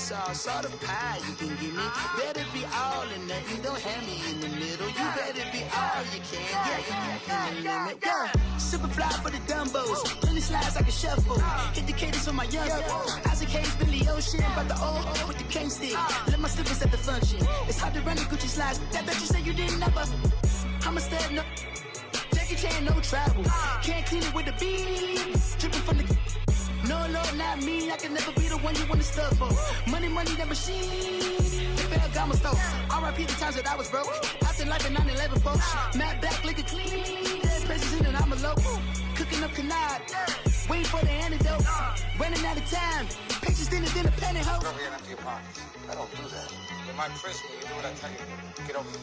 sauce, all the pie you can give me. Better be all or nothing, don't have me in the middle. You better be all you can, yeah. Super fly for the dumbos, plenty slides like a shuffle. Hit the cadence on my young Isaac Hayes, Billy Ocean, but the old with the cane stick. Let my slippers at the function. It's hard to run the Gucci slides. That bet you say you didn't never. I'm a stud, no Jackie Chan, no travel. Can't clean it with the beat. Dripping from the. No, not me. I can never be the one you wanna stuff for. Money, that machine. The fair got my stove. R.I.P. the times that I was broke. After life in 9/11, folks. Matt back, liquor clean. Dead presents in and I'm a local. Cooking up canard. Waiting for the antidote. Running out of time. Pictures thinner than a penny hoe. Over here, empty your pockets. I don't do that. You might press me. You do what I tell you. Get over here.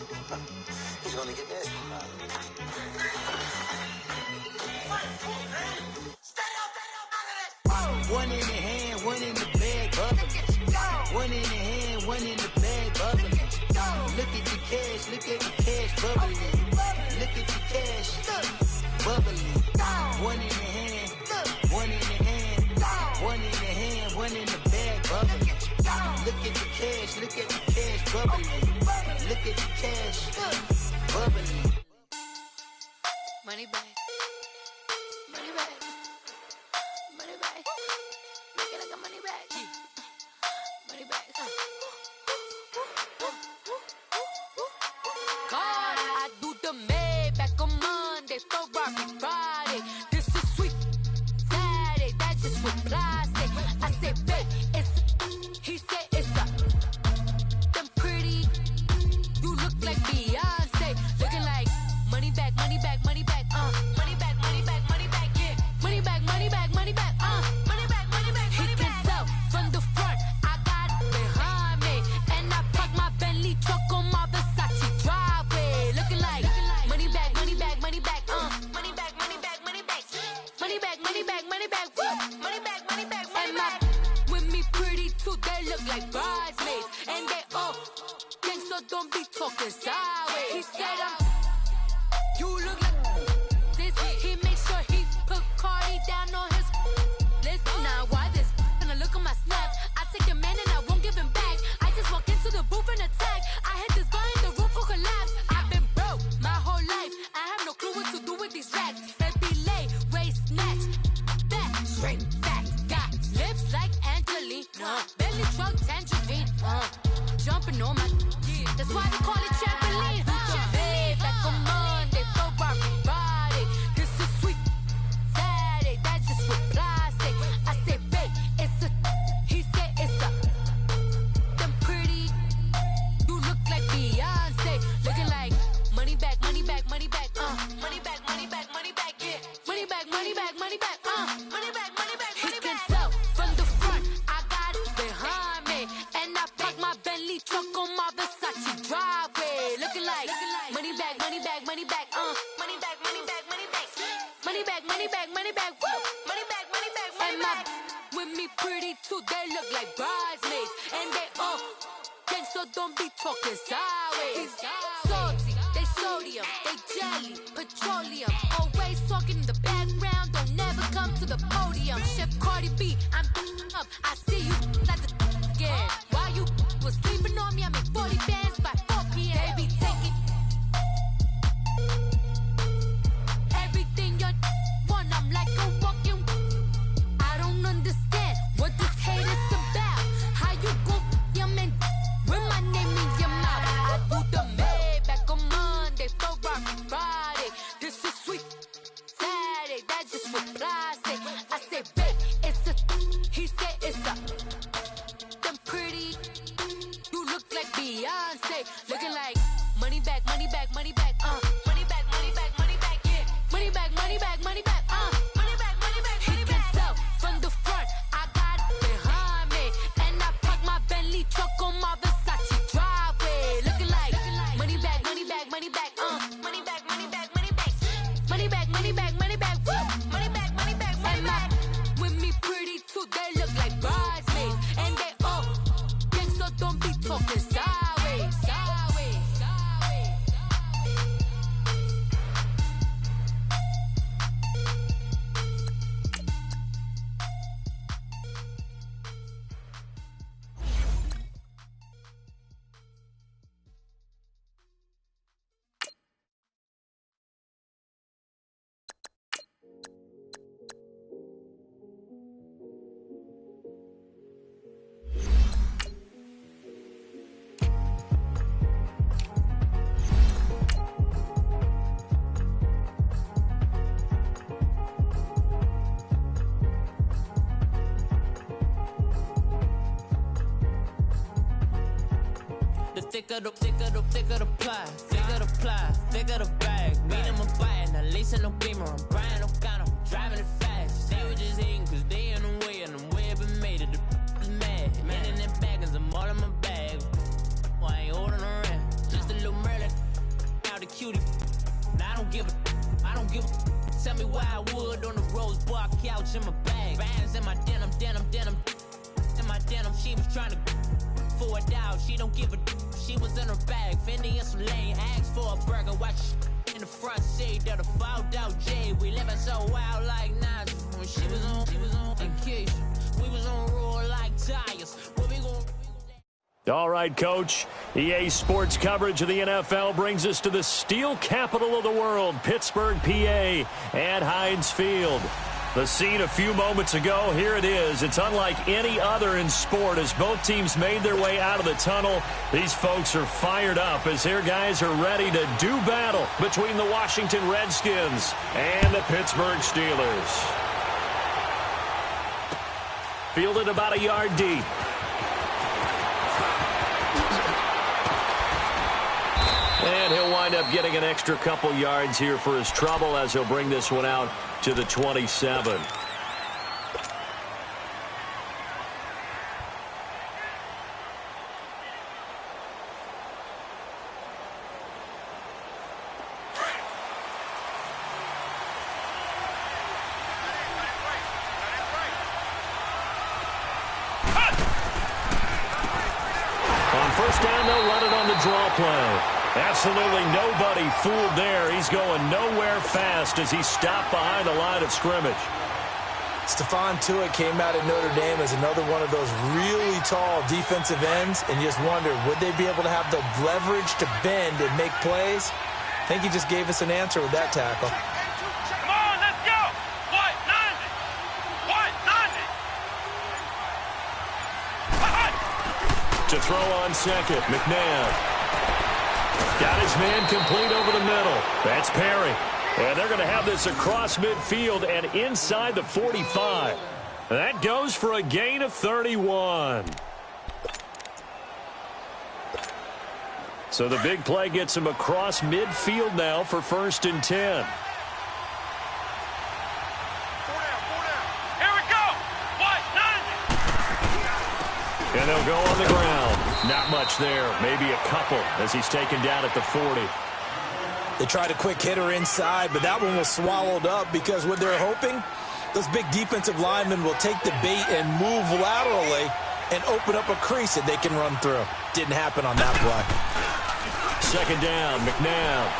He's gonna get this. One in the hand, one in the bag, bubbling. One in the hand, one in the bag, bubbling. Look at the cash, bubbling. Look at the cash, bubbling. One in the hand, one in the hand, one in the hand, one in the bag, bubbling. Look at the cash, bubbling. Look at the cash, bubbling. Money back. Money back. Money back. Make it like a money back. Money back. God, I do the Maybach on Monday, Ferrari Friday. This is sweet Saturday, that's just with plastic. I say, babe, it's. He said it's a. Them pretty. You look like Beyonce, looking like money back, money back, money back. Money back, money back, money back, yeah. Money back, money back, money back. Money back, money back, money back. He can tell from the front, I got it behind me, and I park my Bentley truck on my Versace driveway, looking like money back, money back, money back. Money back, money back, money back. Money back, money back, money back. Money back, money back, money back. With me pretty too, they look like bridesmaids, and they all gang, so don't be talking sideways. He said you look like this. He makes sure he put Cardi down on his list. Now why this? Gonna look at my snap. I take a man and I won't give him back. I just walk into the booth and attack. I hit this guy in the roof will collapse. I've been broke my whole life. I have no clue what to do with these racks. That be lay, waist snatch, back, straight back. Got lips like Angelina, belly truck tangerine. Jumping on my, that's why they call it trampoline. Babe, back on Monday, Ferrari Friday. This is sweet Saturday, that's just with plastic. I say, babe, it's a. He said it's a. Them pretty. You look like Beyonce, looking like money back, money back, money back. Money back, money back, money back, yeah. Money back, money back, money back. Money back, money back, money back. He can tell from the front, I got it behind me, and I park my Bentley truck on my Versace driveway, looking like money back, money back, money back. Money back, money back, money back. Money back, money back, money back. Woo! Money back, money back, money back. With me pretty too, they look like bridesmaids, and they all gang, so don't be talking sideways. Salty, they sodium, they jelly, petroleum. Always talking in the background, don't never come to the podium. Chef Cardi B, I'm up. I see you at the again. While you was sleeping on me, I make 40 bands by 4 p.m. They be taking everything you want. I'm like a walking. I don't understand what this hate is about. How you go your man with my name in your mouth? I do the Maybach on Monday, Ferrari Friday. This is sweet Saturday, that's just with plastic. I say, babe, it's a. He said it's a. Them pretty. You look like Beyonce, looking like money back, money back, money back. Money back, money back, money back, yeah. Money back, money back, money back. Money back, money back, money back. He can tell from the front, I got it behind me, and I park my Bentley truck on my Versace driveway, looking like money back, money back, money back. Money back, money back, money back. Money back, money back, money back. Woo! Money back, money back, money back. With me pretty too, they look like bridesmaids, and they all gang, so don't be talking sideways. thicker the pie, thicker the ply, thicker the bag. Meet him a bite, now lacing no beamer. I'm Brian O'Connor, driving it fast. They were just hating cause they in the way, and the way I've been made it. The is mad. Man in them baggins, I'm all in my bag. Well, I ain't holding around. Just a little Merlin, now the cutie. Now I don't give a. Tell me why I would on the rose bar couch in my bag. Bands in my denim. In my denim, she was trying to for it out. She don't give a. She was in her bag. Fendi and some lane. Asked for a burger. Watch in the front seat of the fouled out J. We living so wild like Nas. When she was on vacation. We was on roll like tires. Where we gon'? All right, Coach. EA Sports coverage of the NFL brings us to the steel capital of the world, Pittsburgh, PA, at Heinz Field. The scene a few moments ago, here it is. It's unlike any other in sport as both teams made their way out of the tunnel. These folks are fired up as their guys are ready to do battle between the Washington Redskins and the Pittsburgh Steelers. Fielded about a yard deep. And he'll wind up getting an extra couple yards here for his trouble as he'll bring this one out to the 27. On first down, they'll run it on the draw play. Absolutely nobody fooled there. He's going nowhere fast as he's stopped behind the line of scrimmage. Stephon Tuitt came out of Notre Dame as another one of those really tall defensive ends, and you just wonder, would they be able to have the leverage to bend and make plays? I think he just gave us an answer with that tackle. Come on, let's go! White 90! To throw on second, McNabb. Got his man complete over the middle. That's Perry. And they're going to have this across midfield and inside the 45. That goes for a gain of 31. So the big play gets him across midfield now for 1st and 10. Here we go! White 90! And they'll go on the ground. Not much there. Maybe a couple as he's taken down at the 40. They tried a quick hitter inside, but that one was swallowed up because what they're hoping, those big defensive linemen will take the bait and move laterally and open up a crease that they can run through. Didn't happen on that play. Second down, McNabb.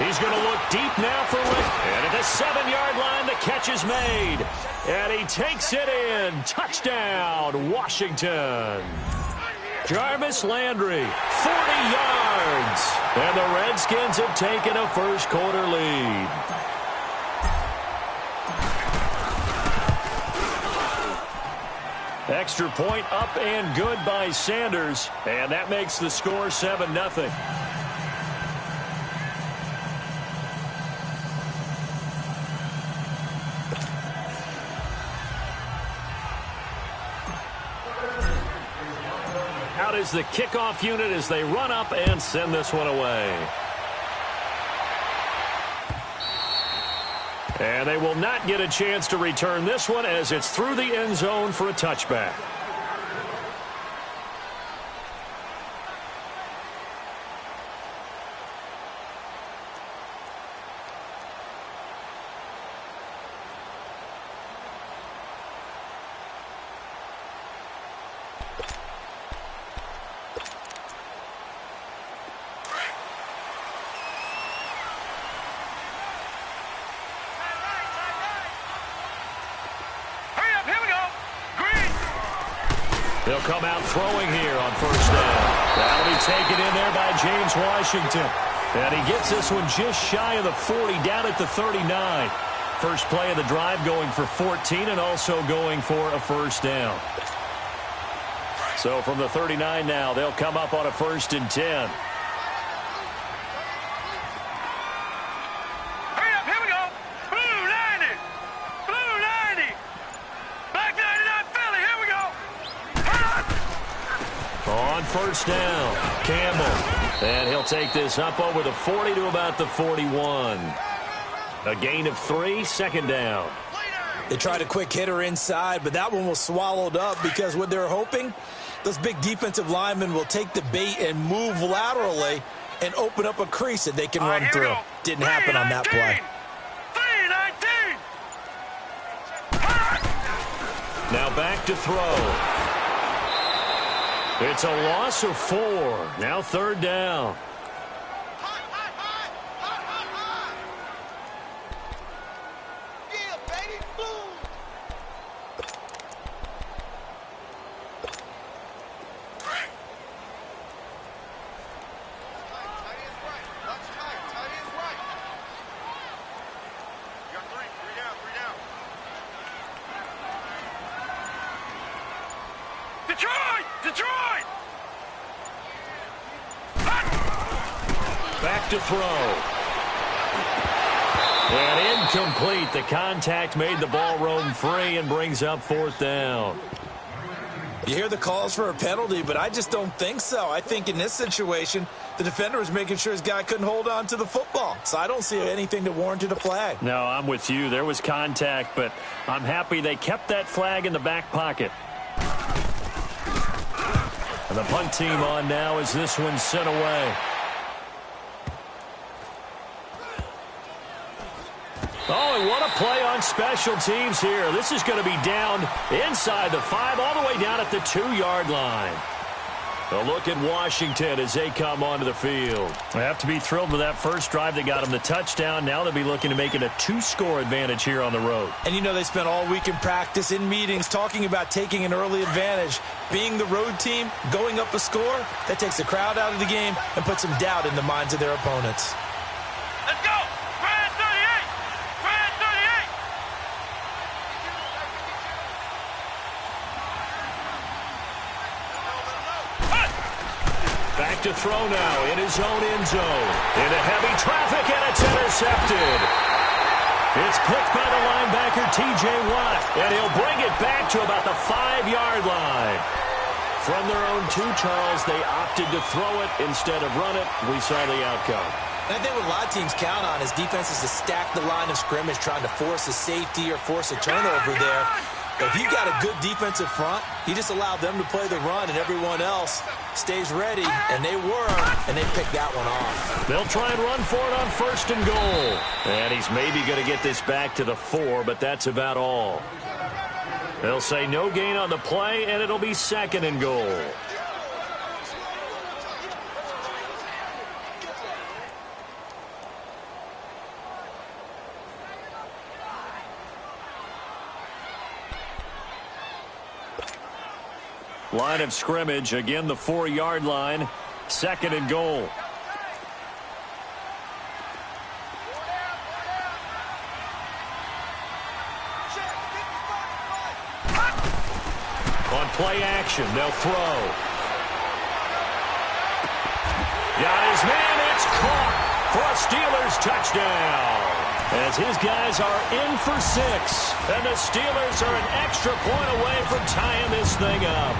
He's going to look deep now for Rick. And at the 7-yard line, the catch is made. And he takes it in. Touchdown, Washington. Jarvis Landry, 40 yards. And the Redskins have taken a first-quarter lead. Extra point up and good by Sanders. And that makes the score 7-0. Out is the kickoff unit as they run up and send this one away. And they will not get a chance to return this one as it's through the end zone for a touchback. They'll come out throwing here on first down. That'll be taken in there by James Washington. And he gets this one just shy of the 40, down at the 39. First play of the drive going for 14 and also going for a first down. So from the 39 now, they'll come up on a 1st and 10. On first down, Campbell. And he'll take this up over the 40 to about the 41. A gain of 3, second down. They tried a quick hitter inside, but that one was swallowed up because what they're hoping, those big defensive linemen will take the bait and move laterally and open up a crease that they can run through. Didn't happen on that play. 3-19. Now back to throw. It's a loss of 4. Now third down. Detroit! Back to throw. And incomplete. The contact made the ball roam free and brings up fourth down. You hear the calls for a penalty, but I just don't think so. I think in this situation, the defender was making sure his guy couldn't hold on to the football. So I don't see anything that warranted a flag. No, I'm with you. There was contact, but I'm happy they kept that flag in the back pocket. And the punt team on now as this one's sent away. Oh, and what a play on special teams here. This is going to be down inside the 5, all the way down at the 2-yard line. A look at Washington as they come onto the field. They have to be thrilled with that first drive that got them the touchdown. Now they'll be looking to make it a 2-score advantage here on the road. And you know they spent all week in practice, in meetings, talking about taking an early advantage. Being the road team, going up a score, that takes the crowd out of the game and puts some doubt in the minds of their opponents. Let's go! Brand 38! Brand 38! Back to throw now in his own end zone. Into heavy traffic, and it's intercepted. It's picked by the linebacker, T.J. Watt, and he'll bring it back to about the 5-yard line. From their own 2, Charles, they opted to throw it instead of run it. We saw the outcome. And I think what a lot of teams count on is defenses to stack the line of scrimmage, trying to force a safety or force a turnover there. But if you've got a good defensive front, you just allow them to play the run, and everyone else stays ready, and they were, and they picked that one off. They'll try and run for it on first and goal. And he's maybe going to get this back to the 4, but that's about all. They'll say no gain on the play, and it'll be second and goal. Line of scrimmage, again the 4-yard line, second and goal. On play action, they'll throw. Got his man, it's caught for a Steelers touchdown. As his guys are in for 6, and the Steelers are an extra point away from tying this thing up.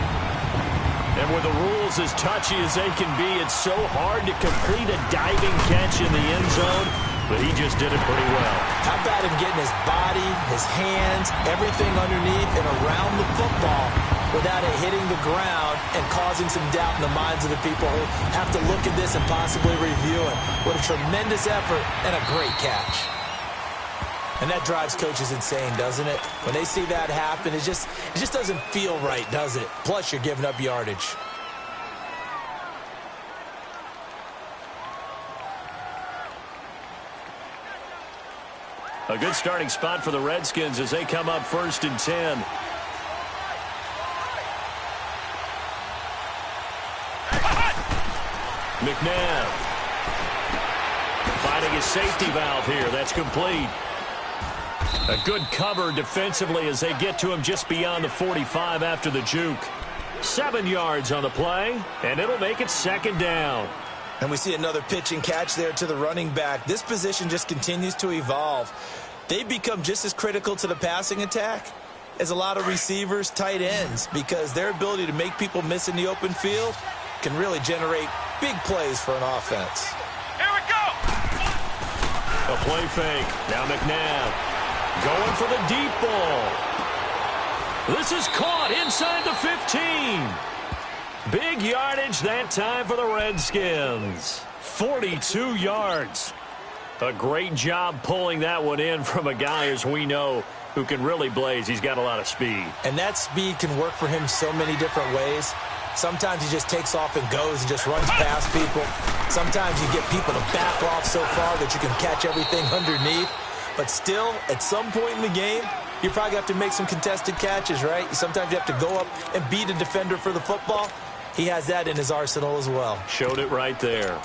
And with the rules as touchy as they can be, it's so hard to complete a diving catch in the end zone, but he just did it pretty well. How about him getting his body, his hands, everything underneath and around the football without it hitting the ground and causing some doubt in the minds of the people who have to look at this and possibly review it. What a tremendous effort and a great catch. And that drives coaches insane, doesn't it? When they see that happen, it just doesn't feel right, does it? Plus, you're giving up yardage. A good starting spot for the Redskins as they come up first and 10. McNabb finding his safety valve here. That's complete. A good cover defensively as they get to him just beyond the 45 after the juke. 7 yards on the play, and it'll make it second down. And we see another pitch and catch there to the running back. This position just continues to evolve. They become just as critical to the passing attack is a lot of receivers, tight ends, because their ability to make people miss in the open field can really generate big plays for an offense. Here we go! A play fake. Now McNabb going for the deep ball. This is caught inside the 15. Big yardage that time for the Redskins. 42 yards. A great job pulling that one in from a guy, as we know, who can really blaze. He's got a lot of speed. And that speed can work for him so many different ways. Sometimes he just takes off and goes and just runs past people. Sometimes you get people to back off so far that you can catch everything underneath. But still, at some point in the game, you probably have to make some contested catches, right? Sometimes you have to go up and beat a defender for the football. He has that in his arsenal as well. Showed it right there.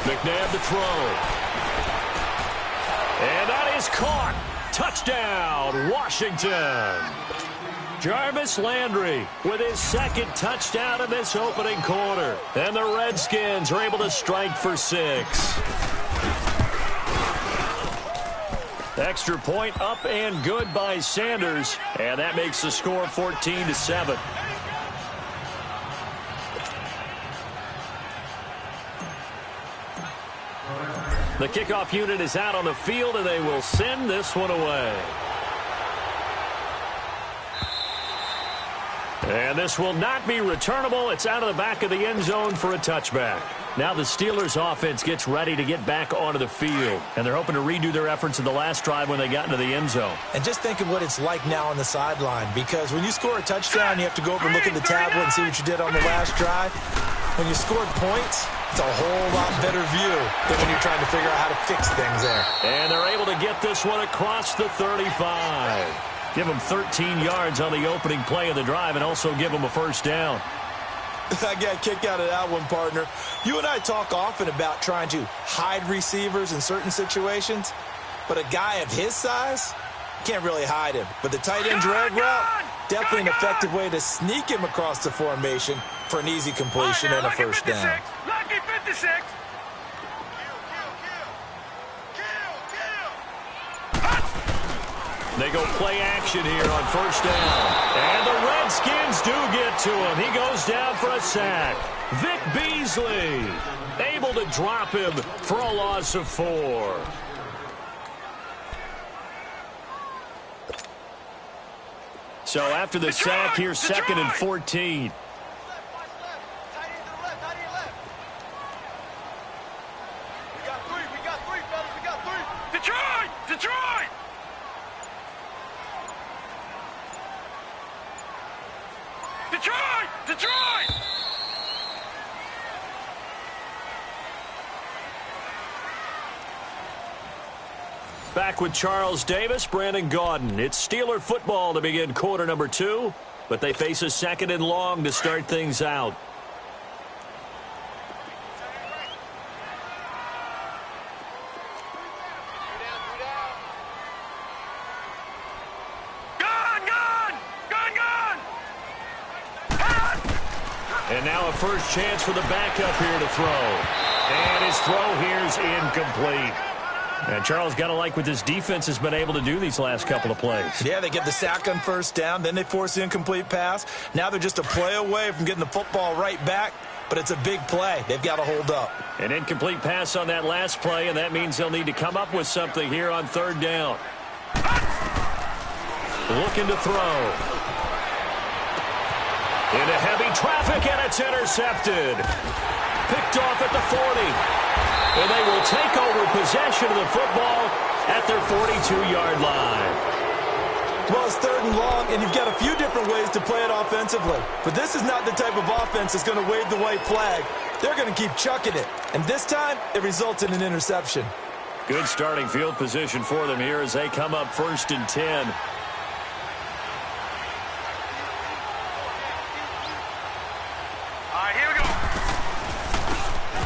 McNabb to throw. And that is caught. Touchdown, Washington. Jarvis Landry with his second touchdown in this opening quarter. And the Redskins are able to strike for 6. Extra point up and good by Sanders. And that makes the score 14-7. The kickoff unit is out on the field, and they will send this one away. And this will not be returnable. It's out of the back of the end zone for a touchback. Now the Steelers offense gets ready to get back onto the field. And they're hoping to redo their efforts in the last drive when they got into the end zone. And just think of what it's like now on the sideline. Because when you score a touchdown, you have to go over and look at the tablet and see what you did on the last drive. When you scored points, it's a whole lot better view than when you're trying to figure out how to fix things there. And they're able to get this one across the 35. Give them 13 yards on the opening play of the drive and also give them a first down. I got a kick out of that one, partner. You and I talk often about trying to hide receivers in certain situations, but a guy of his size can't really hide him. But the tight end drag route, definitely an effective way to sneak him across the formation for an easy completion and a first down. Lucky 56. They go play action here on first down. And the Redskins do get to him. He goes down for a sack. Vic Beasley able to drop him for a loss of 4. So after the sack, here's second and 14. Detroit! Back with Charles Davis, Brandon Gaudin. It's Steeler football to begin quarter number 2, but they face a second and long to start things out. And now a first chance for the backup here to throw. And his throw here's incomplete. And Charles, got to like what this defense has been able to do these last couple of plays. Yeah, they get the sack on first down, then they force the incomplete pass. Now they're just a play away from getting the football right back, but it's a big play. They've got to hold up. An incomplete pass on that last play, and that means they'll need to come up with something here on third down. Looking to throw. Into heavy traffic, and it's intercepted. Picked off at the 40. And they will take over possession of the football at their 42-yard line. Well, it's third and long, and you've got a few different ways to play it offensively. But this is not the type of offense that's going to wave the white flag. They're going to keep chucking it. And this time, it results in an interception. Good starting field position for them here as they come up first and 10.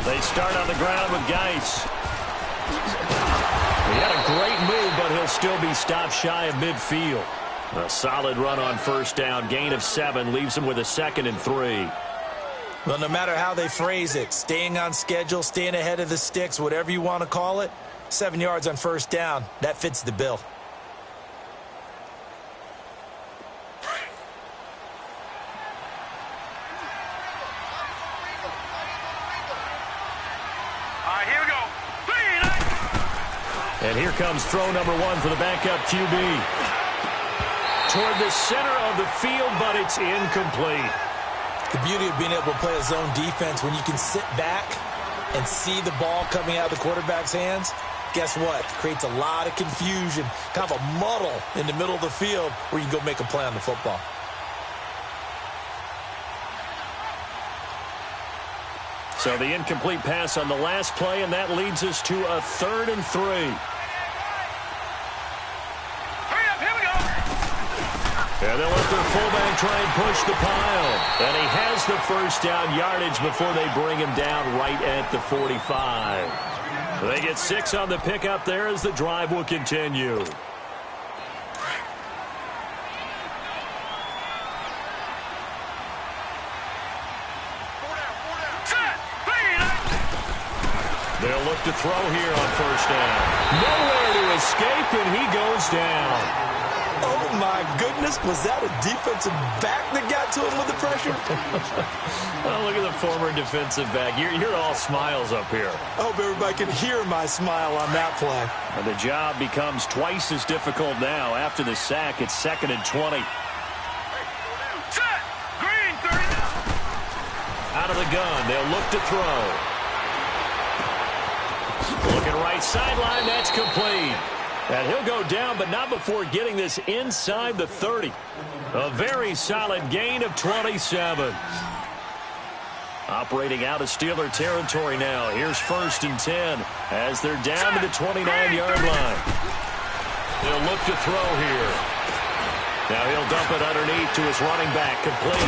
They start on the ground with Geis. He had a great move, but he'll still be stopped shy of midfield. A solid run on first down. Gain of 7 leaves them with a 2nd and 3. Well, no matter how they phrase it, staying on schedule, staying ahead of the sticks, whatever you want to call it, 7 yards on first down, that fits the bill. Here we go. And here comes throw number 1 for the backup QB. Toward the center of the field, but it's incomplete. The beauty of being able to play a zone defense when you can sit back and see the ball coming out of the quarterback's hands, guess what? Creates a lot of confusion, kind of a muddle in the middle of the field where you can go make a play on the football. So the incomplete pass on the last play, and that leads us to a 3rd and 3. And they'll let their fullback try and push the pile. And he has the first down yardage before they bring him down right at the 45. They get 6 on the pickup there as the drive will continue. They'll look to throw here on first down. Nowhere to escape, and he goes down. Oh, my goodness. Was that a defensive back that got to him with the pressure? Oh, look at the former defensive back. You're all smiles up here. I hope everybody can hear my smile on that play. And the job becomes twice as difficult now. After the sack, it's 2nd and 20. Set. Green, 30. Out of the gun, they'll look to throw. Looking right sideline, that's complete. And he'll go down, but not before getting this inside the 30. A very solid gain of 27. Operating out of Steeler territory now. Here's 1st and 10 as they're down to the 29-yard line. They'll look to throw here. Now he'll dump it underneath to his running back, complete.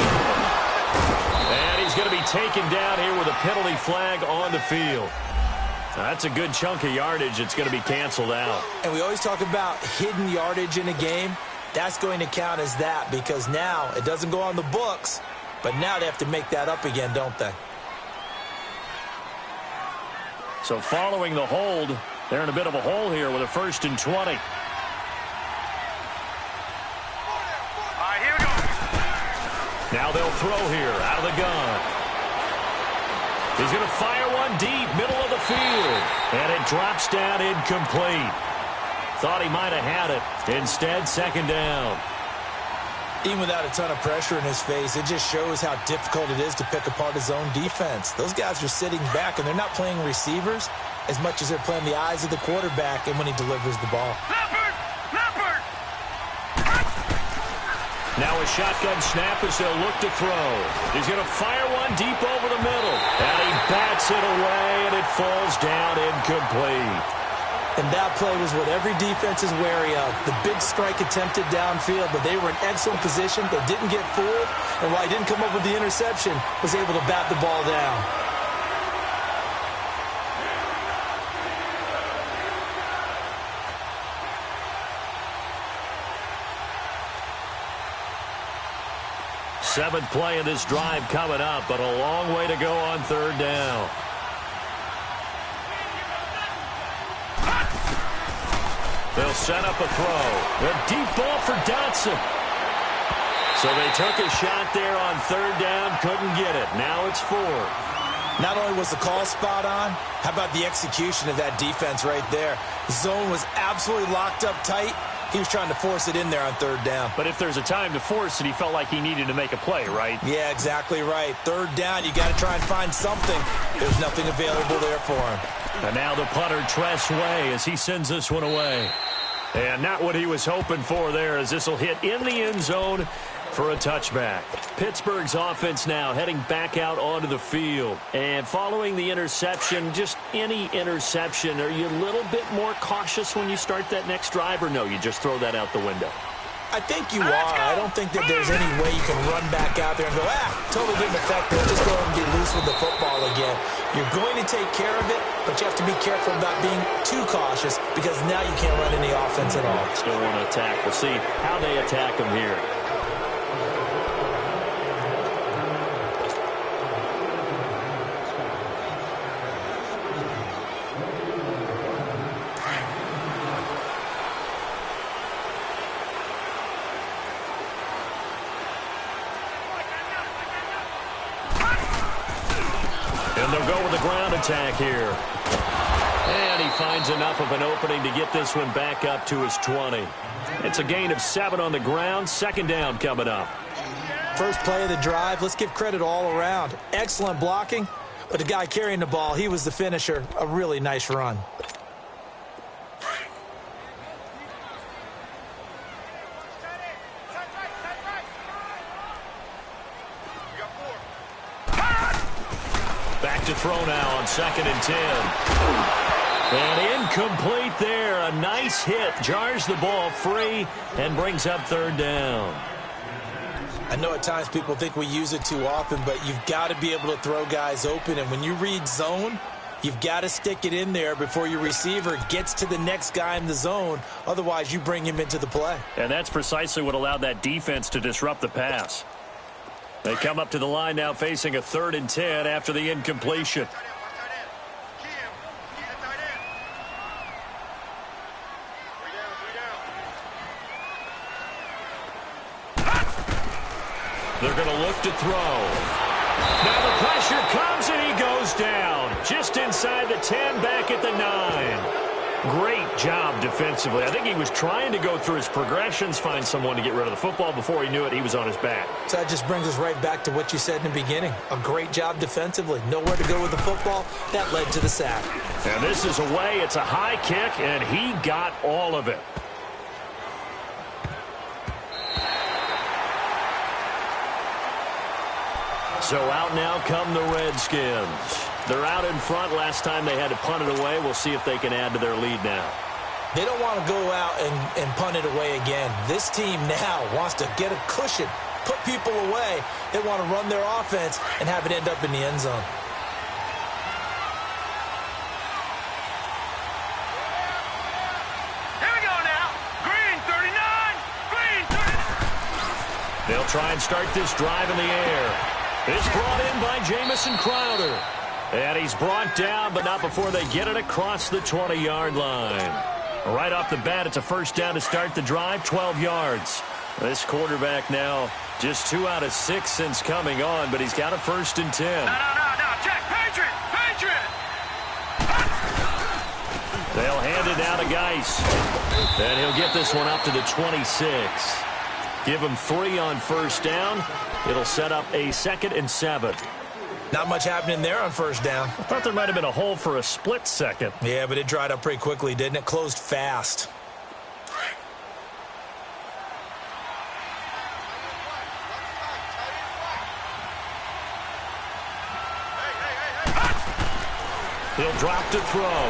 And he's going to be taken down here with a penalty flag on the field. That's a good chunk of yardage. It's going to be canceled out. And we always talk about hidden yardage in a game. That's going to count as that because now it doesn't go on the books, but now they have to make that up again, don't they? So following the hold, they're in a bit of a hole here with a 1st and 20. Here we go. Now they'll throw here out of the gun. He's going to fire one deep, middle of the field. And it drops down incomplete. Thought he might have had it. Instead, 2nd down. Even without a ton of pressure in his face, it just shows how difficult it is to pick apart his own defense. Those guys are sitting back, and they're not playing receivers as much as they're playing the eyes of the quarterback and when he delivers the ball. Now a shotgun snap as they'll look to throw. He's going to fire one deep over the middle. And he bats it away, and it falls down incomplete. And that play was what every defense is wary of. The big strike attempted downfield, but they were in excellent position. They didn't get fooled. And while he didn't come up with the interception, was able to bat the ball down. Seventh play of this drive coming up, but a long way to go on 3rd down. They'll set up a throw. A deep ball for Dotson. So they took a shot there on 3rd down, couldn't get it. Now it's 4th. Not only was the call spot on, how about the execution of that defense right there? The zone was absolutely locked up tight. He was trying to force it in there on 3rd down. But if there's a time to force it, he felt like he needed to make a play, right? Yeah, exactly right. 3rd down, you got to try and find something. There's nothing available there for him. And now the punter, Tress Way, as he sends this one away. And not what he was hoping for there, as this will hit in the end zone for a touchback. Pittsburgh's offense now heading back out onto the field. And following the interception, just any interception, are you a little bit more cautious when you start that next drive, or no, you just throw that out the window? I think you are. I don't think that there's any way you can run back out there and go, totally didn't affect it. Just go and be loose with the football again. You're going to take care of it, but you have to be careful about being too cautious because now you can't run any offense at all. Still want to attack. We'll see how they attack them here. And they'll go with the ground attack here. And he finds enough of an opening to get this one back up to his 20. It's a gain of 7 on the ground. Second down coming up. First play of the drive, let's give credit all around. Excellent blocking, but the guy carrying the ball, he was the finisher. A really nice run. Back to throw now on 2nd and 10. And incomplete there. A nice hit. Jars the ball free and brings up 3rd down. I know at times people think we use it too often, but you've got to be able to throw guys open. And when you read zone, you've got to stick it in there before your receiver gets to the next guy in the zone. Otherwise, you bring him into the play. And that's precisely what allowed that defense to disrupt the pass. They come up to the line now facing a 3rd and 10 after the incompletion. They're going to look to throw. Now the pressure comes and he goes down. Just inside the 10, back at the 9. Great job defensively. I think he was trying to go through his progressions, find someone to get rid of the football. Before he knew it, he was on his back. So that just brings us right back to what you said in the beginning. A great job defensively. Nowhere to go with the football. That led to the sack. And this is away. It's a high kick, and he got all of it. So out now come the Redskins. They're out in front. Last time they had to punt it away. We'll see if they can add to their lead now. They don't want to go out and punt it away again. This team now wants to get a cushion, put people away. They want to run their offense and have it end up in the end zone. Here we go now. Green 39. Green 39. They'll try and start this drive in the air. It's brought in by Jamison Crowder. And he's brought down, but not before they get it across the 20-yard line. Right off the bat, it's a first down to start the drive, 12 yards. This quarterback now just 2 out of 6 since coming on, but he's got a 1st and 10. No. Check. Patriot. They'll hand it down to Geis. And he'll get this one up to the 26. Give him 3 on first down. It'll set up a 2nd and 7. Not much happening there on first down. I thought there might have been a hole for a split second. Yeah, but it dried up pretty quickly, didn't it? Closed fast. He'll drop to throw.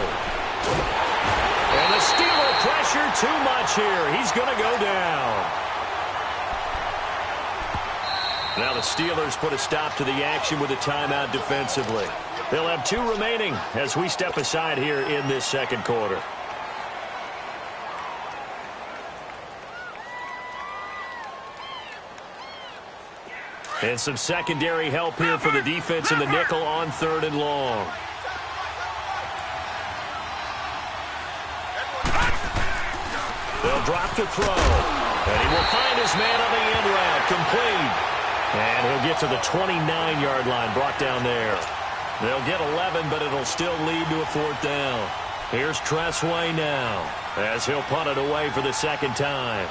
And the Steeler pressure too much here. He's going to go down. Now the Steelers put a stop to the action with a timeout defensively. They'll have 2 remaining as we step aside here in this second quarter. And some secondary help here for the defense in the nickel on 3rd and long. They'll drop to throw. And he will find his man on the end route. Complete. And he'll get to the 29-yard line, brought down there. They'll get 11, but it'll still lead to a 4th down. Here's Tressway now as he'll punt it away for the 2nd time.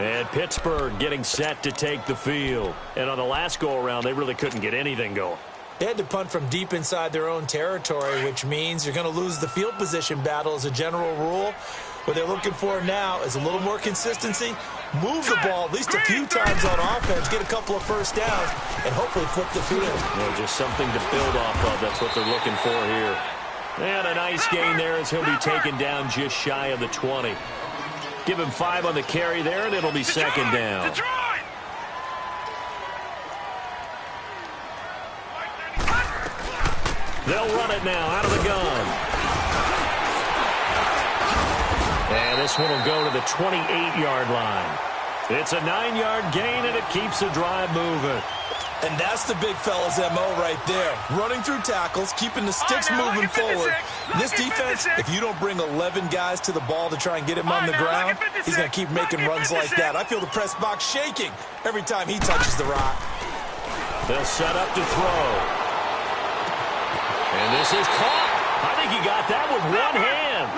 And Pittsburgh getting set to take the field. And on the last go-around, they really couldn't get anything going. They had to punt from deep inside their own territory, which means you're going to lose the field position battle as a general rule. What they're looking for now is a little more consistency, move the ball at least a few times on offense, get a couple of first downs, and hopefully flip the field. Yeah, just something to build off of. That's what they're looking for here. And a nice gain there as he'll be taken down just shy of the 20. Give him 5 on the carry there, and it'll be second down. They'll run it now out of the gun. And this one will go to the 28-yard line. It's a 9-yard gain, and it keeps the drive moving. And that's the big fella's MO right there. Running through tackles, keeping the sticks moving forward. This defense, if you don't bring 11 guys to the ball to try and get him on the ground, he's going to keep making runs like that. I feel the press box shaking every time he touches the rock. They'll set up to throw. And this is caught. I think he got that with one hand.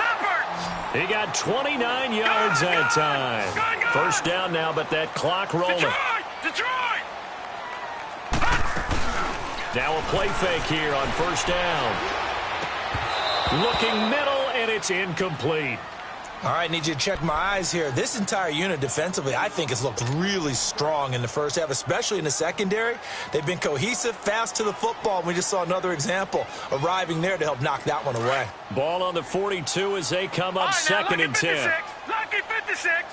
He got 29 yards that time. First down now, but that clock rolling. Detroit! Now a play fake here on first down. Looking middle, and it's incomplete. All right, need you to check my eyes here. This entire unit defensively, I think, has looked really strong in the first half, especially in the secondary. They've been cohesive, fast to the football. We just saw another example arriving there to help knock that one away. Ball on the 42 as they come up second and 10. Lucky 56.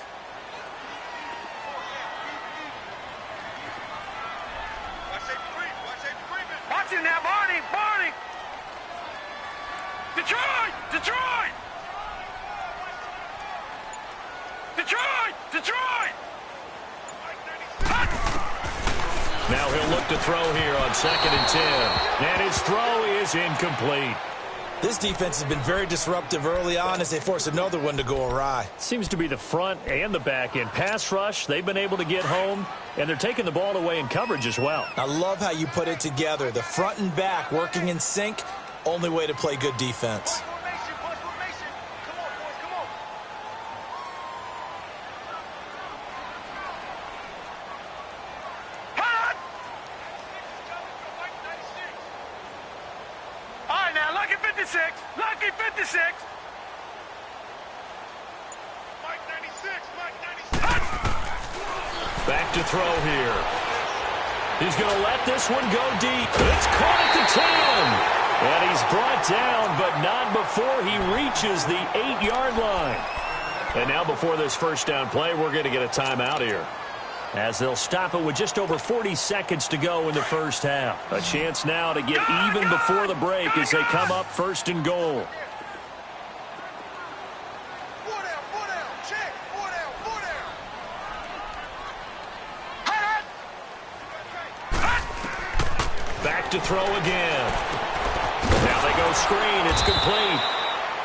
Watch it now, Barney. Detroit! Now he'll look to throw here on second and 10. And his throw is incomplete. This defense has been very disruptive early on as they force another one to go awry. Seems to be the front and the back end. Pass rush, they've been able to get home, and they're taking the ball away in coverage as well. I love how you put it together. The front and back working in sync, only way to play good defense. Lucky 56. Back to throw here. He's going to let this one go deep. It's caught at the 10. And he's brought down, but not before he reaches the 8-yard line. And now before this first down play, we're going to get a timeout here, as they'll stop it with just over 40 seconds to go in the first half. A chance now to get even before the break as they come up first and goal. Back to throw again. Now they go screen. It's complete.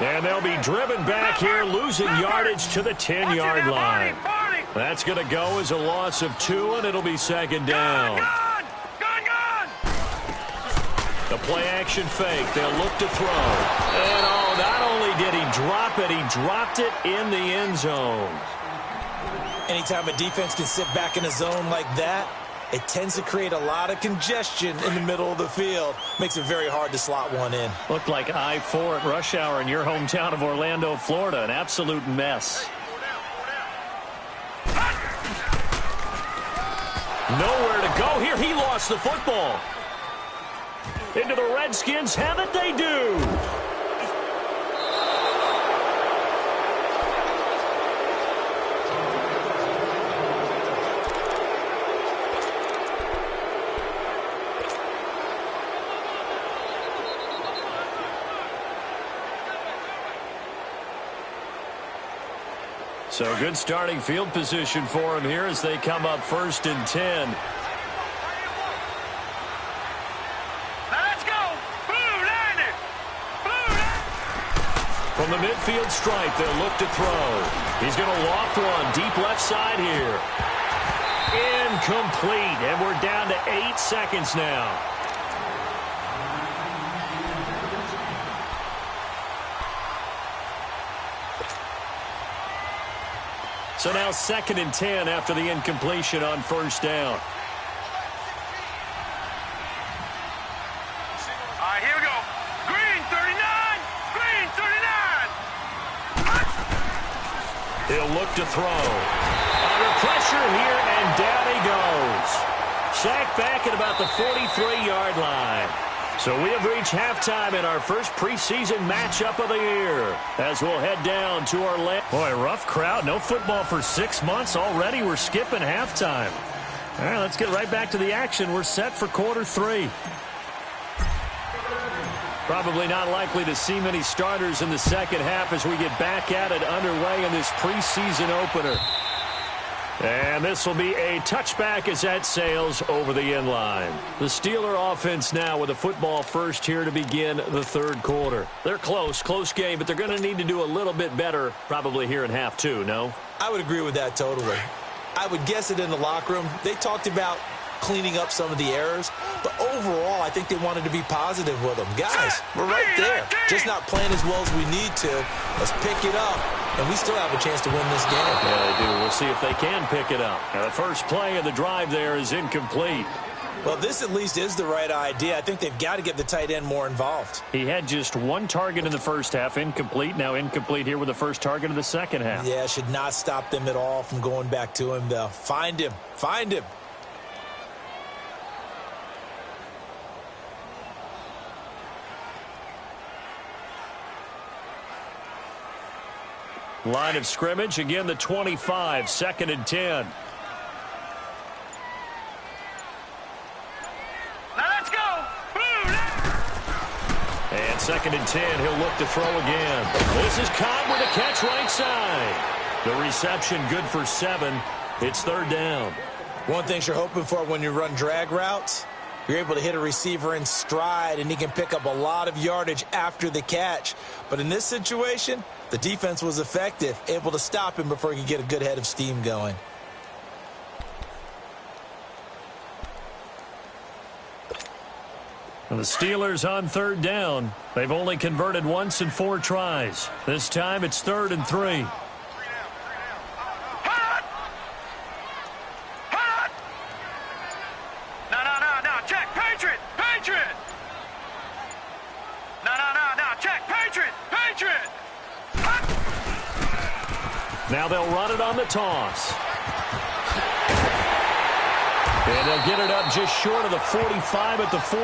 And they'll be driven back here, losing yardage to the 10-yard line. That's going to go as a loss of 2, and it'll be second down. Gone! The play-action fake. They'll look to throw. And, oh, not only did he drop it, he dropped it in the end zone. Anytime a defense can sit back in a zone like that, it tends to create a lot of congestion in the middle of the field. Makes it very hard to slot one in. Looked like I-4 at rush hour in your hometown of Orlando, Florida. An absolute mess. Nowhere to go here. He lost the football. Into the Redskins have it. They do. So good starting field position for him here as they come up first and 10. Let's go! Blue Lightning! From the midfield stripe, they'll look to throw. He's going to loft one deep left side here. Incomplete, and we're down to 8 seconds now. So now second and 10 after the incompletion on first down. All right, here we go. Green 39! Green 39! He'll look to throw. Under pressure here, and down he goes. Sacked back at about the 43-yard line. So we have reached halftime in our first preseason matchup of the year as we'll head down to our left. Boy, rough crowd. No football for 6 months. Already we're skipping halftime. All right, let's get right back to the action. We're set for quarter 3. Probably not likely to see many starters in the second half as we get back at it underway in this preseason opener. And this will be a touchback as that sails over the end line. The Steeler offense now with a football first here to begin the third quarter. They're close game, but they're going to need to do a little bit better probably here in half 2, no? I would agree with that totally. I would guess it in the locker room. They talked about cleaning up some of the errors, but overall, I think they wanted to be positive with them. Guys, we're right there. Just not playing as well as we need to. Let's pick it up, and we still have a chance to win this game. Yeah, they do. We'll see if they can pick it up. Now, the first play of the drive there is incomplete. Well, this at least is the right idea. I think they've got to get the tight end more involved. He had just 1 target in the first half, incomplete. Now incomplete here with the first target of the second half. Yeah, should not stop them at all from going back to him, though. Find him. Find him. Line of scrimmage, again the 25, 2nd and 10. Now let's go. Boom. And 2nd and 10, he'll look to throw again. This is caught with a catch right side. The reception good for 7. It's 3rd down. One thing you're hoping for when you run drag routes, you're able to hit a receiver in stride, and he can pick up a lot of yardage after the catch. But in this situation, the defense was effective, able to stop him before he could get a good head of steam going. And the Steelers on 3rd down. They've only converted once in 4 tries. This time it's 3rd and 3. Now they'll run it on the toss. And they'll get it up just short of the 45 at the 44.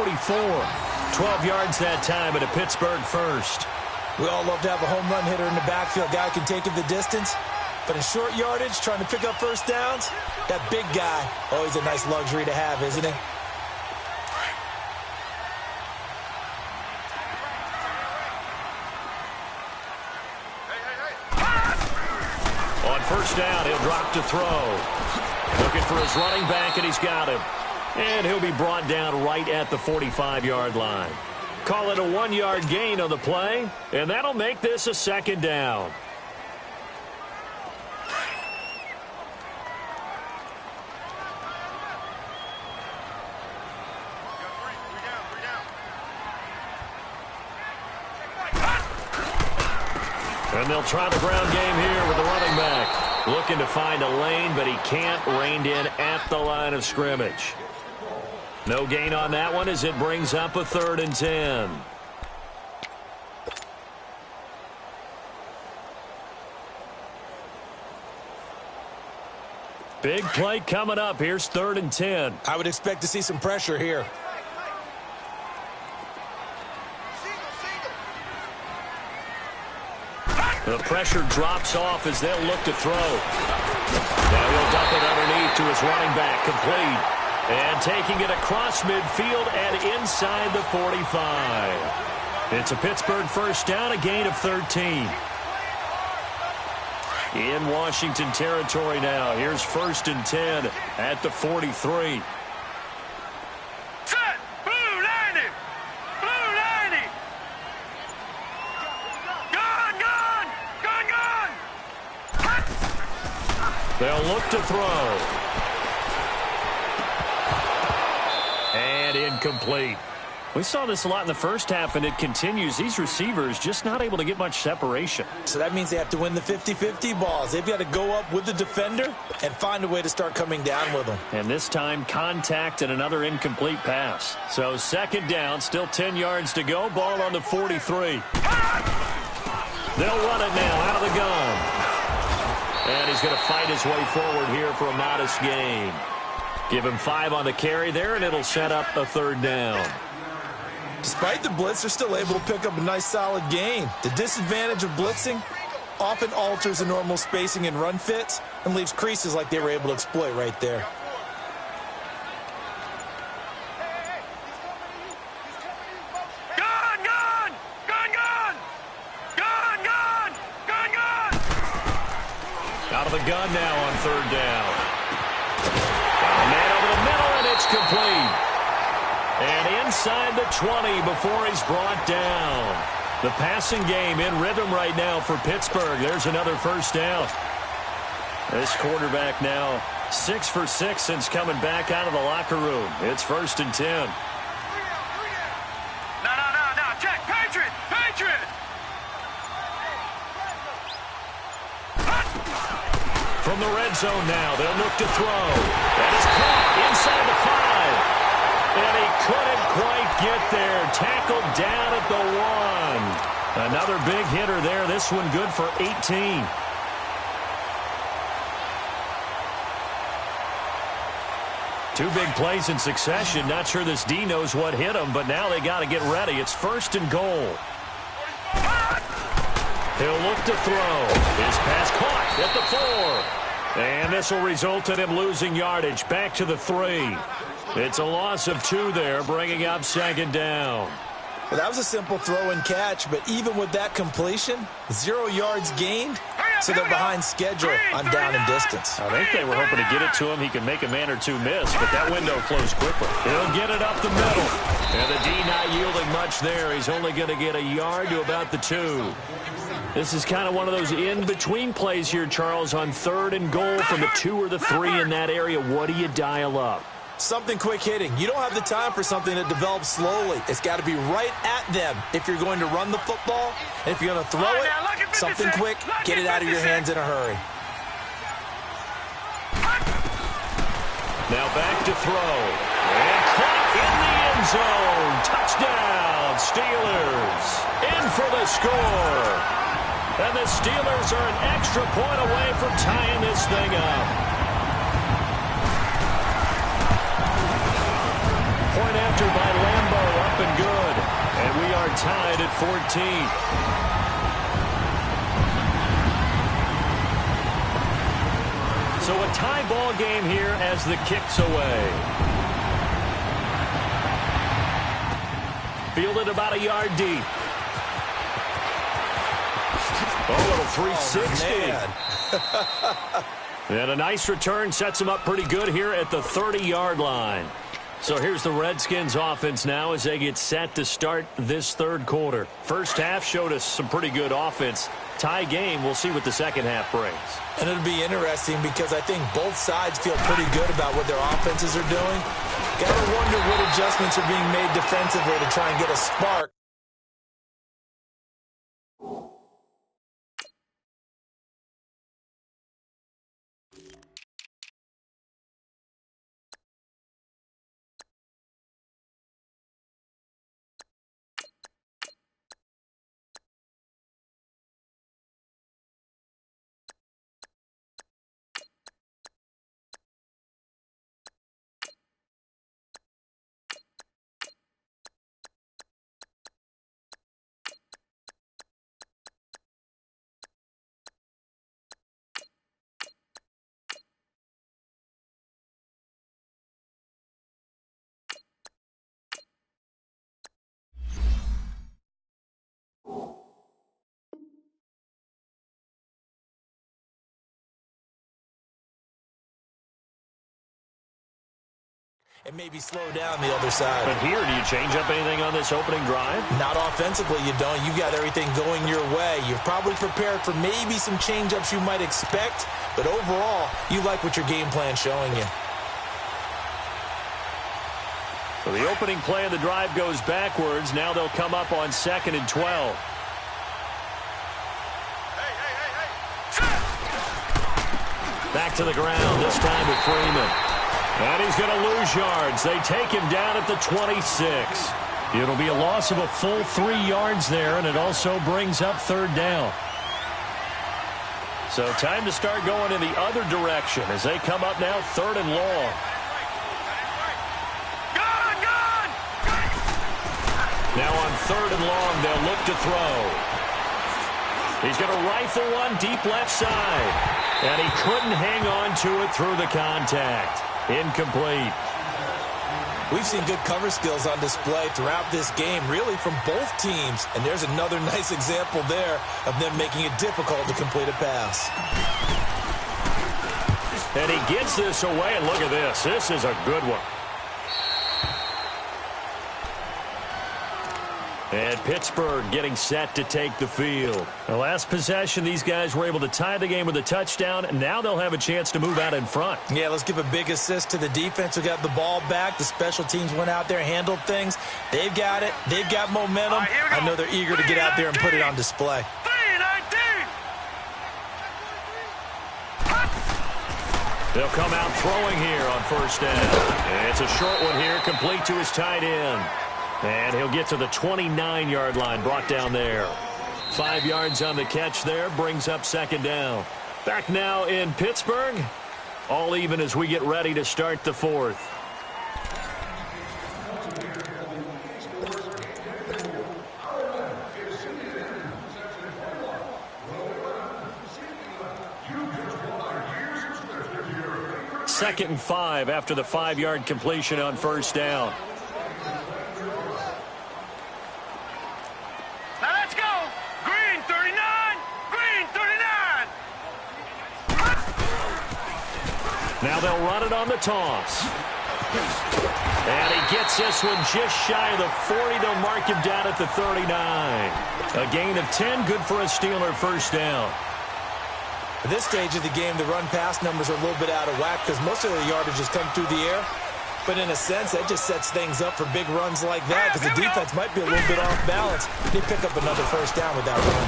12 yards that time at a Pittsburgh first. We all love to have a home run hitter in the backfield. Guy can take it the distance. But in short yardage, trying to pick up first downs, that big guy, always a nice luxury to have, isn't it? First down, he'll drop to throw. Looking for his running back, and he's got him. And he'll be brought down right at the 45-yard line. Call it a 1-yard gain on the play, and that'll make this a 2nd down. And they'll try the ground game here with the running back. Looking to find a lane, but he can't. Reined in at the line of scrimmage. No gain on that one as it brings up a 3rd and 10. Big play coming up. Here's 3rd and 10. I would expect to see some pressure here. The pressure drops off as they'll look to throw. Now he'll dump it underneath to his running back, complete. And taking it across midfield and inside the 45. It's a Pittsburgh first down, a gain of 13. In Washington territory now. Here's 1st and 10 at the 43. They'll look to throw. And incomplete. We saw this a lot in the first half, and it continues. These receivers just not able to get much separation. So that means they have to win the 50-50 balls. They've got to go up with the defender and find a way to start coming down with them. And this time, contact and another incomplete pass. So 2nd down, still 10 yards to go. Ball on the 43. They'll run it now out of the gun. And he's going to fight his way forward here for a modest gain. Give him 5 on the carry there, and it'll set up a 3rd down. Despite the blitz, they're still able to pick up a nice solid gain. The disadvantage of blitzing often alters the normal spacing and run fits and leaves creases like they were able to exploit right there. Gun, gun! Gun, gun! Gun, gun! Gun, gun! Out of the gun now on 3rd down. A man over the middle, and it's complete. And inside the 20 before he's brought down. The passing game in rhythm right now for Pittsburgh. There's another 1st down. This quarterback now 6 for 6 since coming back out of the locker room. It's 1st and 10. No. Check. Patriot! Patriot! From the red zone now, they'll look to throw. That is caught inside the 5. And he couldn't quite get there. Tackled down at the 1. Another big hitter there. This one good for 18. Two big plays in succession. Not sure this D knows what hit him, but now they got to get ready. It's 1st and goal. He'll look to throw. His pass caught at the 4. And this will result in him losing yardage. Back to the 3. It's a loss of 2 there, bringing up 2nd down. Well, that was a simple throw and catch, but even with that completion, 0 yards gained, so they're behind schedule on down and distance. I think they were hoping to get it to him. He could make a man or 2 miss, but that window closed quickly. He'll get it up the middle. And the D not yielding much there. He's only going to get a yard to about the 2. This is kind of one of those in-between plays here, Charles, on 3rd and goal from the 2 or the 3 in that area. What do you dial up? Something quick hitting. You don't have the time for something that develops slowly. It's got to be right at them if you're going to run the football. And if you're going to throw it, something quick, get it out of your hands in a hurry. Now back to throw. And caught in the end zone. Touchdown, Steelers. In for the score. And the Steelers are an extra point away from tying this thing up. Point after by Lambo, up and good. And we are tied at 14. So a tie ball game here as the kick's away. Fielded about a yard deep. Oh, little 360. Oh, and a nice return sets him up pretty good here at the 30-yard line. So here's the Redskins offense now as they get set to start this 3rd quarter. First half showed us some pretty good offense. Tie game, we'll see what the second half brings. And it'll be interesting because I think both sides feel pretty good about what their offenses are doing. Got to wonder what adjustments are being made defensively to try and get a spark. And maybe slow down the other side. But here, do you change up anything on this opening drive? Not offensively, you don't. You've got everything going your way. You've probably prepared for maybe some change-ups you might expect, but overall, you like what your game plan's showing you. So the opening play of the drive goes backwards. Now they'll come up on 2nd and 12. Back to the ground, this time with Freeman. And he's going to lose yards. They take him down at the 26. It'll be a loss of a full 3 yards there, and it also brings up 3rd down. So time to start going in the other direction as they come up now 3rd and long. Now on 3rd and long, they'll look to throw. He's going to rifle one deep left side. And he couldn't hang on to it through the contact. Incomplete. We've seen good cover skills on display throughout this game, really from both teams. And there's another nice example there of them making it difficult to complete a pass. And he gets this away, and look at this. This is a good one. And Pittsburgh getting set to take the field. The last possession, these guys were able to tie the game with a touchdown, and now they'll have a chance to move out in front. Yeah, let's give a big assist to the defense who got the ball back. The special teams went out there, handled things. They've got it. They've got momentum. I know they're eager to get out there and put it on display. They'll come out throwing here on 1st down. It's a short one here, complete to his tight end. And he'll get to the 29-yard line, brought down there. 5 yards on the catch there, brings up 2nd down. Back now in Pittsburgh. All even as we get ready to start the 4th. Second and 5 after the 5-yard completion on 1st down. Now let's go. Green 39. Green 39. Now they'll run it on the toss. And he gets this one just shy of the 40. They'll mark him down at the 39. A gain of 10, good for a Steeler 1st down. At this stage of the game, the run-pass numbers are a little bit out of whack because most of the yardage has come through the air. But in a sense, that just sets things up for big runs like that because the defense might be a little bit off balance. They pick up another 1st down with that run.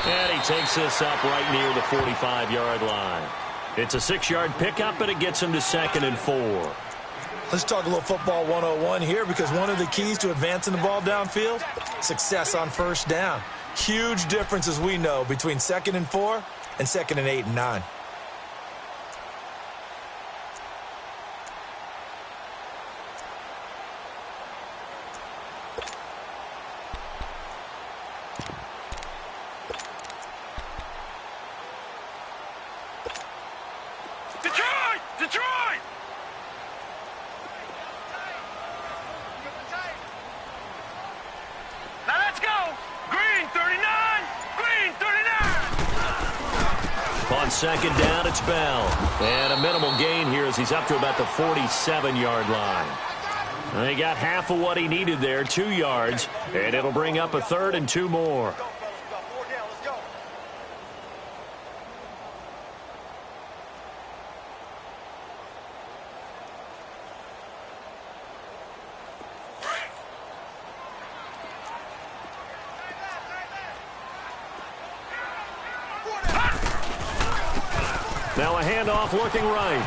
And he takes this up right near the 45-yard line. It's a 6-yard pickup, and it gets him to 2nd and 4. Let's talk a little football 101 here because one of the keys to advancing the ball downfield, success on 1st down. Huge difference, as we know, between 2nd and 4 and 2nd and 8 and 9. Detroit! Now let's go. Green 39. Green 39. On 2nd down, it's Bell. And a minimal gain here as he's up to about the 47-yard line. And he got half of what he needed there, 2 yards. And it'll bring up a 3rd and 2 more. Now a handoff looking right.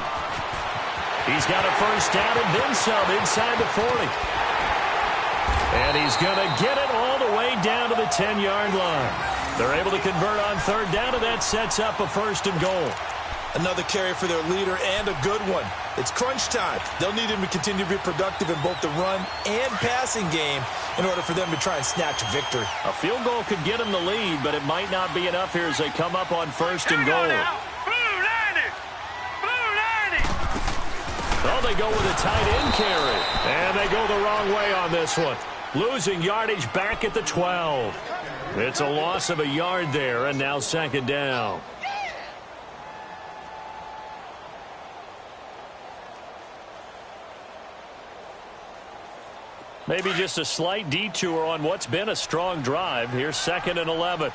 He's got a 1st down and then some inside the 40. And he's going to get it all the way down to the 10-yard line. They're able to convert on 3rd down, and that sets up a 1st and goal. Another carry for their leader and a good one. It's crunch time. They'll need him to continue to be productive in both the run and passing game in order for them to try and snatch a victory. A field goal could get them the lead, but it might not be enough here as they come up on 1st and goal. Oh, they go with a tight end carry. And they go the wrong way on this one. Losing yardage back at the 12. It's a loss of a yard there, and now 2nd down. Maybe just a slight detour on what's been a strong drive. Here's 2nd and 11.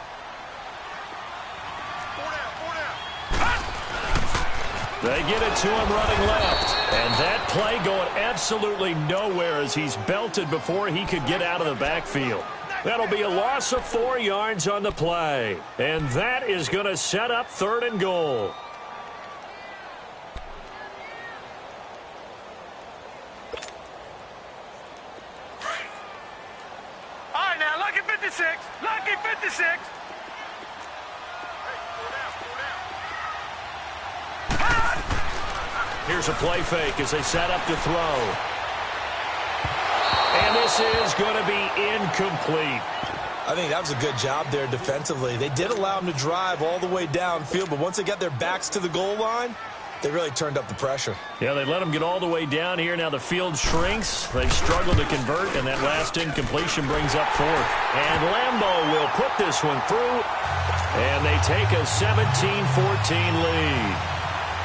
They get it to him running left. And that play going absolutely nowhere as he's belted before he could get out of the backfield. That'll be a loss of 4 yards on the play. And that is going to set up 3rd and goal. All right, now, lucky 56. Lucky 56. Here's a play fake as they set up to throw. And this is going to be incomplete. I think that was a good job there defensively. They did allow them to drive all the way downfield, but once they got their backs to the goal line, they really turned up the pressure. Yeah, they let them get all the way down here. Now the field shrinks. They struggle to convert, and that last incompletion brings up fourth. And Lambeau will put this one through, and they take a 17-14 lead.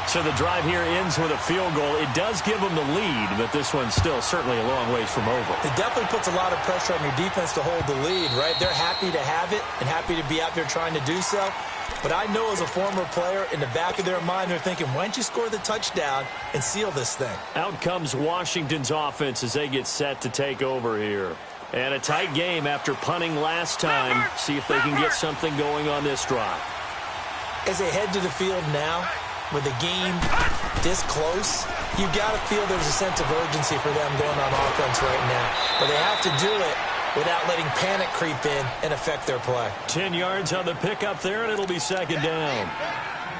So the drive here ends with a field goal. It does give them the lead, but this one's still certainly a long ways from over. It definitely puts a lot of pressure on your defense to hold the lead, right? They're happy to have it and happy to be out there trying to do so. But I know as a former player, in the back of their mind, they're thinking, why don't you score the touchdown and seal this thing? Out comes Washington's offense as they get set to take over here. And a tight game after punting last time. See if they can get something going on this drive. As they head to the field now, with the game this close, you got to feel there's a sense of urgency for them going on offense right now. But they have to do it without letting panic creep in and affect their play. 10 yards on the pickup there, and it'll be second down.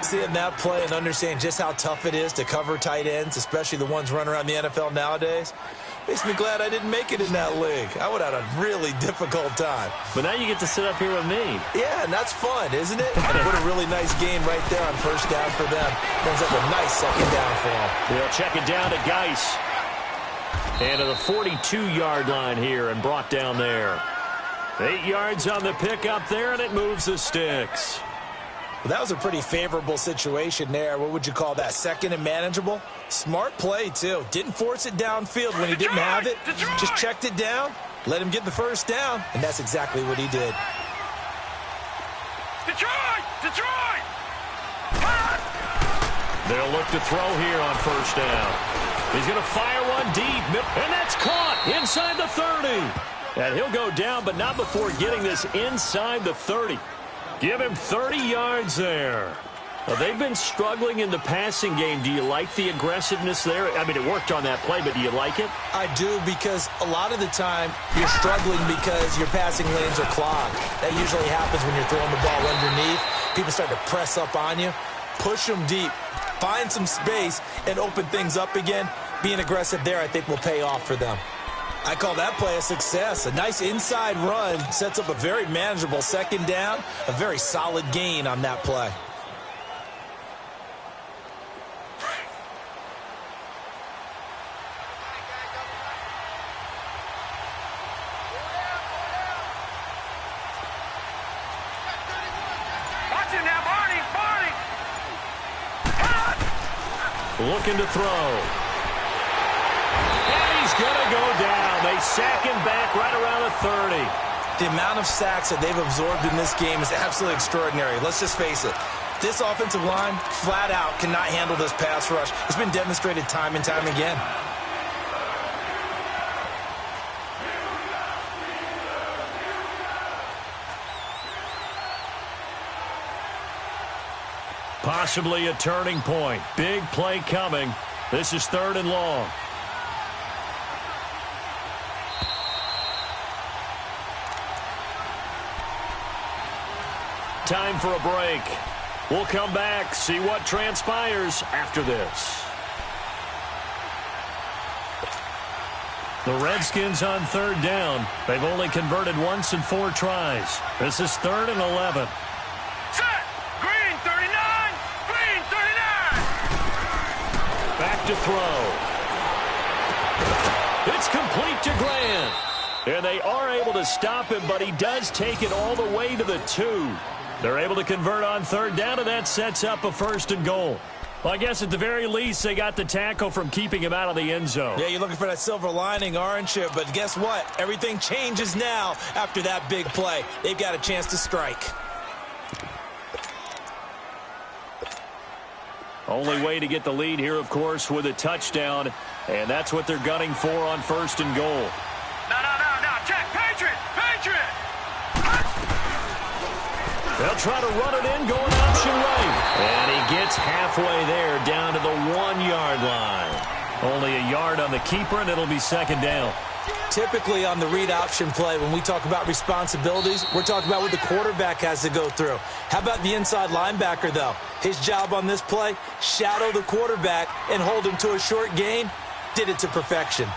Seeing that play and understanding just how tough it is to cover tight ends, especially the ones running around the NFL nowadays, makes me glad I didn't make it in that league. I would have had a really difficult time. But now you get to sit up here with me. Yeah, and that's fun, isn't it? And what a really nice game right there on first down for them. Brings up a nice second down for them. They'll check it down to Geis. And to the 42-yard line here and brought down there. 8 yards on the pickup there, and it moves the sticks. Well, that was a pretty favorable situation there. What would you call that? Second and manageable? Smart play, too. Didn't force it downfield when he didn't have it. Just checked it down, let him get the first down, and that's exactly what he did. Detroit! Detroit! They'll look to throw here on first down. He's going to fire one deep, and that's caught inside the 30. And he'll go down, but not before getting this inside the 30. Give him 30 yards there. Well, they've been struggling in the passing game. Do you like the aggressiveness there? I mean, it worked on that play, but do you like it? I do, because a lot of the time you're struggling because your passing lanes are clogged. That usually happens when you're throwing the ball underneath. People start to press up on you. Push them deep. Find some space and open things up again. Being aggressive there, I think, will pay off for them. I call that play a success. A nice inside run sets up a very manageable second down. A very solid gain on that play. Watch it now, Barney! Barney! Looking to throw. He's going to go down. They sack him back right around the 30. The amount of sacks that they've absorbed in this game is absolutely extraordinary. Let's just face it. This offensive line, flat out, cannot handle this pass rush. It's been demonstrated time and time again. Possibly a turning point. Big play coming. This is 3rd and long. Time for a break. We'll come back, see what transpires after this. The Redskins on 3rd down. They've only converted once in 4 tries. This is 3rd and 11. Set! Green 39! Green 39! Back to throw. It's complete to Grant. And they are able to stop him, but he does take it all the way to the 2. They're able to convert on 3rd down, and that sets up a 1st and goal. Well, I guess at the very least, they got the tackle from keeping him out of the end zone. Yeah, you're looking for that silver lining, aren't you? But guess what? Everything changes now after that big play. They've got a chance to strike. Only way to get the lead here, of course, with a touchdown, and that's what they're gunning for on 1st and goal. No. Check! Patriot! Patriot! They'll try to run it in, going option right. And he gets halfway there, down to the 1-yard line. Only a yard on the keeper, and it'll be 2nd down. Typically on the read option play, when we talk about responsibilities, we're talking about what the quarterback has to go through. How about the inside linebacker, though? His job on this play, shadow the quarterback and hold him to a short gain. Did it to perfection.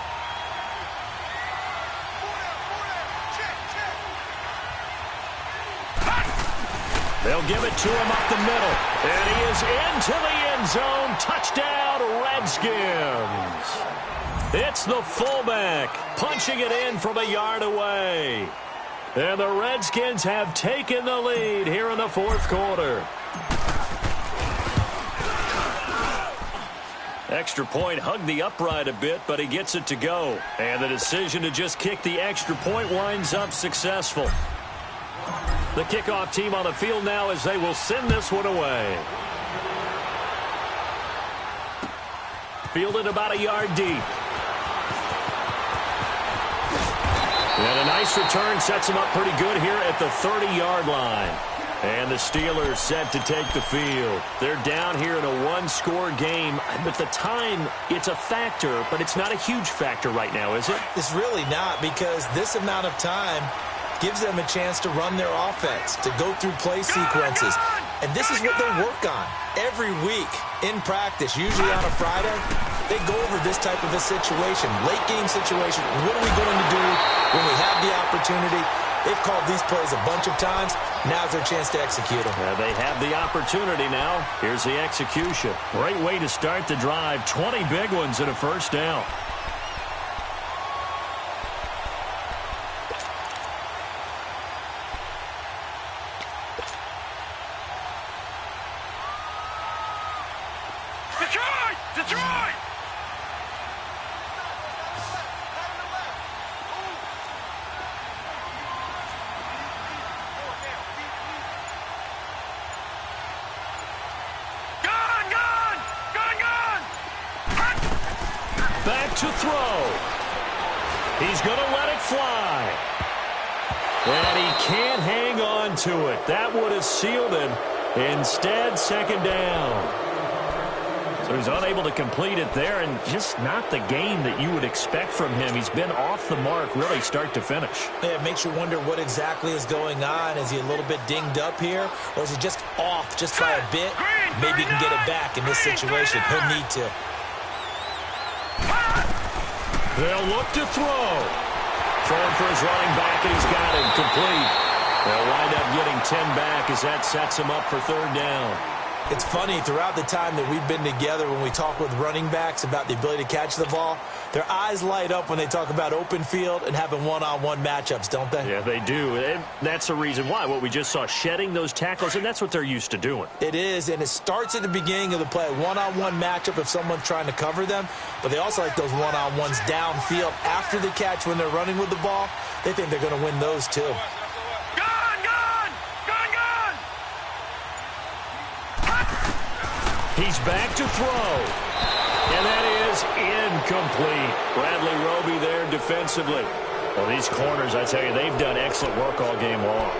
They'll give it to him up the middle. And he is into the end zone. Touchdown, Redskins. It's the fullback punching it in from a yard away. And the Redskins have taken the lead here in the fourth quarter. Extra point hugged the upright a bit, but he gets it to go. And the decision to just kick the extra point winds up successful. The kickoff team on the field now as they will send this one away. Fielded about a yard deep. And a nice return sets him up pretty good here at the 30-yard line. And the Steelers set to take the field. They're down here in a one-score game. But the time, it's a factor, but it's not a huge factor right now, is it? It's really not, because this amount of time gives them a chance to run their offense, to go through play sequences. And this is what they work on every week in practice, usually on a Friday. They go over this type of a situation, late game situation. What are we going to do when we have the opportunity? They've called these plays a bunch of times. Now's their chance to execute them. They have the opportunity now. Here's the execution. Great way to start the drive. 20 big ones and a first down. Detroit! Back to throw. He's going to let it fly. And he can't hang on to it. That would have sealed it. Instead, second down. So he's unable to complete it there, and just not the game that you would expect from him. He's been off the mark really start to finish. Yeah, it makes you wonder what exactly is going on. Is he a little bit dinged up here, or is he just off just by a bit? Maybe he can get it back in this situation. He'll need to. They'll look to throw. Throwing for his running back, and he's got him complete. They'll wind up getting 10 back as that sets him up for third down. It's funny, throughout the time that we've been together, when we talk with running backs about the ability to catch the ball, their eyes light up when they talk about open field and having one-on-one matchups, don't they? Yeah, they do. And that's the reason why. What we just saw, shedding those tackles, and that's what they're used to doing. It is, and it starts at the beginning of the play. One-on-one matchup if someone's trying to cover them, but they also like those one-on-ones downfield after the catch when they're running with the ball. They think they're going to win those too. He's back to throw. And that is incomplete. Bradley Roby there defensively. Well, these corners, I tell you, they've done excellent work all game long.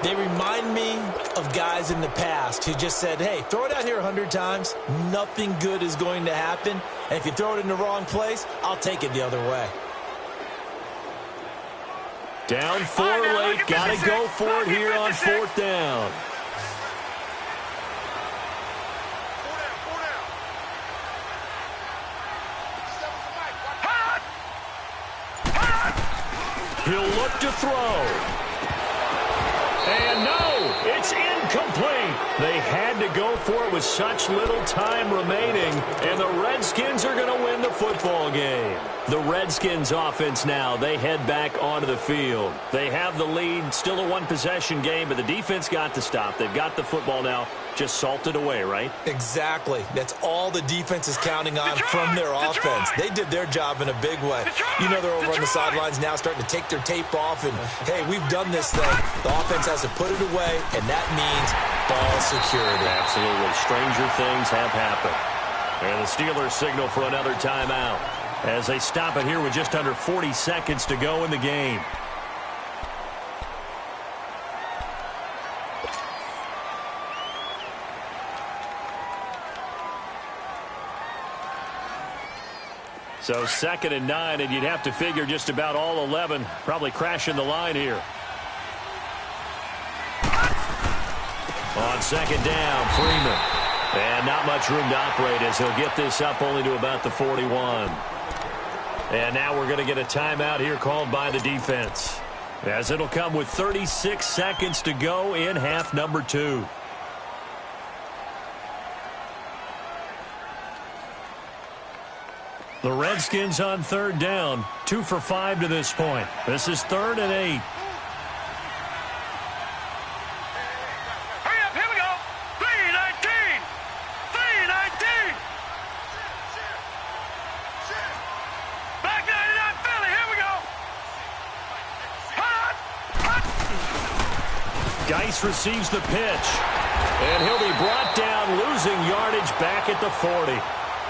They remind me of guys in the past who just said, hey, throw it out here 100 times. Nothing good is going to happen. And if you throw it in the wrong place, I'll take it the other way. Down 4 late. Got to go for it here on fourth down. He'll look to throw. And no, it's incomplete. They had to go for it with such little time remaining, and the Redskins are going to win the football game. The Redskins offense now, they head back onto the field. They have the lead, still a one-possession game, but the defense got to stop. They've got the football now, just salted away, right? Exactly. That's all the defense is counting on from their offense. They did their job in a big way. You know they're over on the sidelines now starting to take their tape off, and, hey, we've done this thing. The offense has to put it away, and that means ball security. Absolutely. Stranger things have happened. And the Steelers signal for another timeout as they stop it here with just under 40 seconds to go in the game. So 2nd and 9, and you'd have to figure just about all 11 probably crashing the line here. On 2nd down, Freeman. And not much room to operate as he'll get this up only to about the 41. And now we're going to get a timeout here called by the defense, as it'll come with 36 seconds to go in half number 2. The Redskins on 3rd down, 2 for 5 to this point. This is 3rd and 8. Hurry up, here we go. 3-19. 3-19. Back 99 Philly, here we go. Hot. Geis receives the pitch, and he'll be brought down, losing yardage back at the 40.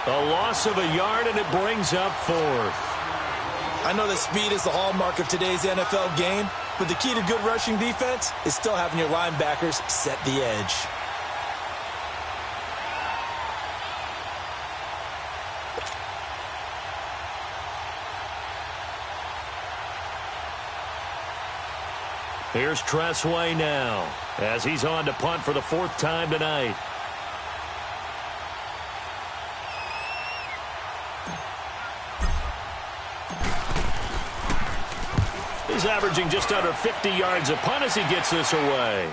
A loss of a yard, and it brings up 4th. I know that speed is the hallmark of today's NFL game, but the key to good rushing defense is still having your linebackers set the edge. Here's Tressway now, as he's on to punt for the 4th time tonight. He's averaging just under 50 yards a punt as he gets this away.